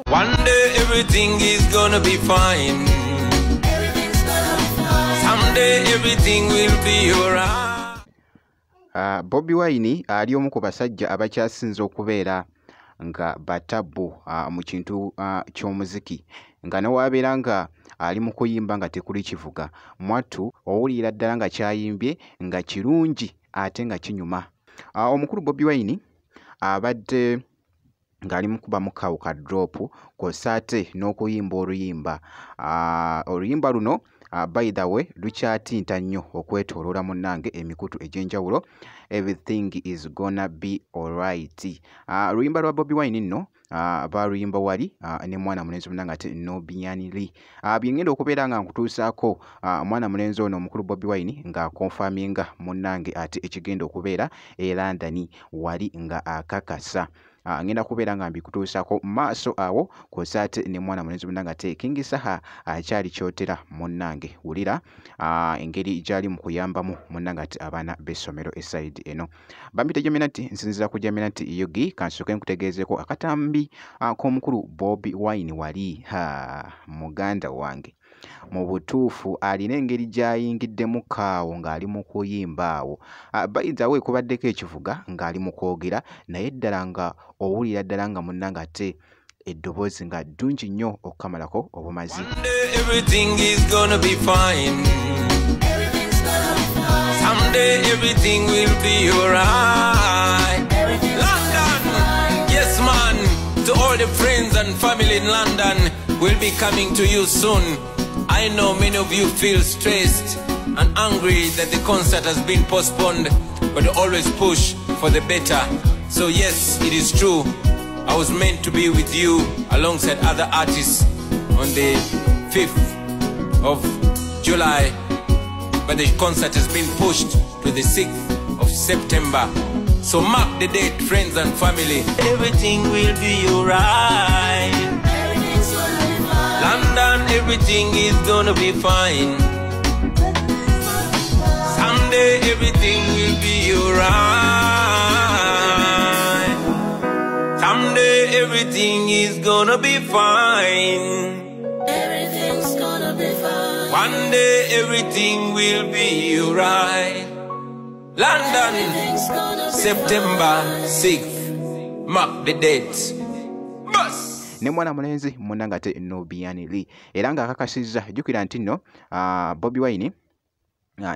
One day everything is gonna be fine. Someday everything will be alright. Bobi Wine ali omu ku basajja abakyasinze okubeera nga batabu mu kintu ky'omuziki nga newabeera nga ali mu kuyimba nga tekuli kivuga mwattu owulira ddala nga kyayimbye nga kirungi ate nga kinyuma. Omukulu Bobi Wine abadde ng'ali mu kuba mu kawuka drop kw'ossa ate n'okuyimba oluyimba luno by the way lukyatinta nnyo okwetooloola munnange emikutu egy'enjawulo. Everything is gonna be alright. Luyimba lwa Bobi Wine nno baluyimba wali ne mwana mulenzi munnange ate Nobiyani Lee. Byengenda okubeera nga nkutuusaako mwana mulenzi ono omukulu Bobi Wine nga konfaminga munnange ate ekigenda okubeera e London wali nga akakasa. Ngenda kubeera nga mbikutuusaako maaso awo kw'ossa ate ne mwana mulenzi munnange ate King Saha akyali kyotera munnange wulira engeri gy'ali mu kuyambamu munnange ate abaana b'essomero esayidi eno. Bambite Jaminati nsinzira ku Jaminati Yogi kansooke nkutegeezeeko akatambi k'omukulu Bobi Wine wali muganda wange mu butuufu alina engeri gy'ayingiddemu kaawo ng'ali mu kuyimba awo. By the way kubaddeko ekivuga ng'ali mu kwogera naye ddala nga owulira ddala nga munnange ate eddoboozi nga ddungi nnyo okukamalako obumazi. Everything is gonna be fine. Someday everything will be alright. London, yes man, to all the friends and family in London, we'll be coming to you soon. I know many of you feel stressed and angry that the concert has been postponed, but you always push for the better. So yes, it is true. I was meant to be with you alongside other artists on the 5th of July, but the concert has been pushed to the 6th of September. So mark the date, friends and family. Everything will be alright. London, everything is gonna be fine. Someday everything will be alright. Someday everything is gonna be fine. Everything's gonna be fine. One day everything will be alright. London, September 6th. Mark the date. Bus. Ne mwana mulenzi munnange ate Nobiyani Lee era ng'akakasizza jjukira nti nno Bobi Wine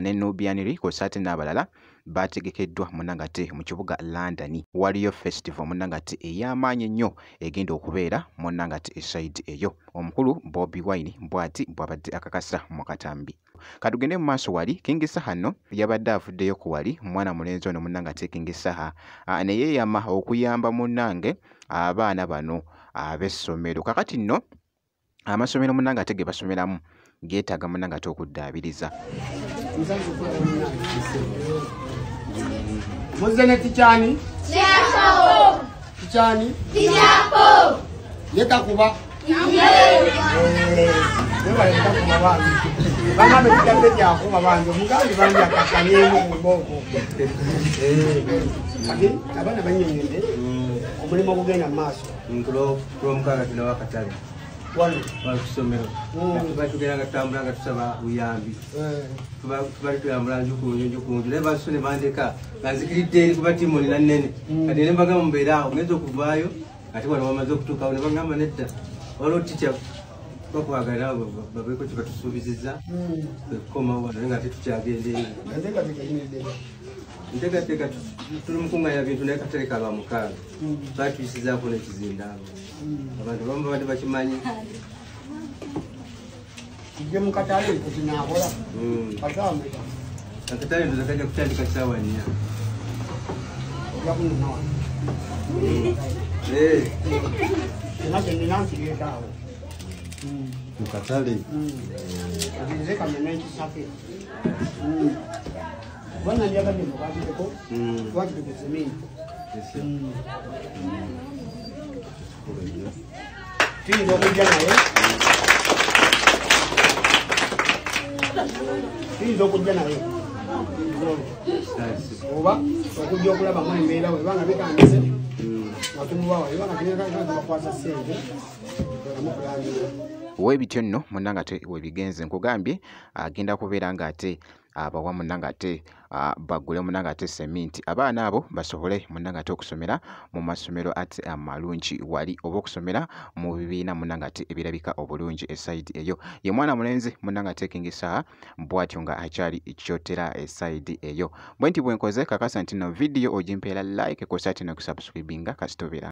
ne Nobiyani Lee kw'ossa ate n'abalala bategekeddwa munnange ate mu kibuga London waliyo festival munnange ate ey'amaanyi ennyo egenda okubeera munnange ate esayidi eyo. Omukulu Bobi Wine bw'ati bw'abadde akakasa mu katambi. Katugende mu maaso wali King Saha nno yabadde avuddeyo ku wali mwana mulenzi ono munnange ate King Saha ne yeeyama okuyamba munnange abaana bano ab'essomero. Kakati nno amasomero munnange ate ge basomeramu geetaaga munnange ate okuddaabiriza. Muzene tichani? Tiapo! Tichani? Tiapo! Yeta kuba? Yee! Ewa yeta kuba wangu. Banga metikande tia kuba wangu. Mugandi bangi akakanyemu kuboko. Ati, abana banyengende. Omulimo kugenda maaso. Nkulo mukanga tuna wakatale. Wano? Wakusomero. Tuba tugenda nga tutambula nga tusaba buyambi. Tuba tuyambula njukunju. Naye basone bandeka nga nzikiridde eri kuba Timoni na Nnene. Kati ne mbagamba mubeera awo ngenza okuvaayo ate wano bamaze okutuukawo ne bagamba nedda. Waliwo tica bakwagala babeeko kye batusuubizizza. Tukomawo wano nga ate tukyagenda eri. Nteekateeka tuli mukungaanya bintu naye katale ka lwa mukaaga twatuyisizaako n'ekizindaalo abantu bamu babadde bakimanyi Tujje mu katale tekinaakola kagambe akatale ndoza kajja kutandika ssaawa 4 ojja kunona wano enake nina nkireetaawo mu katale nze kamenya ekisake Bwana njagadde mukwatideko twakitugeze mini tuyinza okujja naye oba okujja okulabamu embeera we banga bitandise Webityo nno munnanga ate webigenze nkugambye agenda kubeera nga ate abawa munnanga ate bagule munnanga ate seminti abaana abo basobole munnanga ate okusomera mu masomero ate amalungi wali oba okusomera mu bibiina munnanga ate ebirabika obulungi esayidi eyo ye mwana mulenzi munnanga ate Kingisaa bw'atyo nga akyali kyotera esayidi eyo bwe nti bwenkoze kakasa nti no vidiyo ogimpeera like kosa ate n'okusubscribinga kasitobera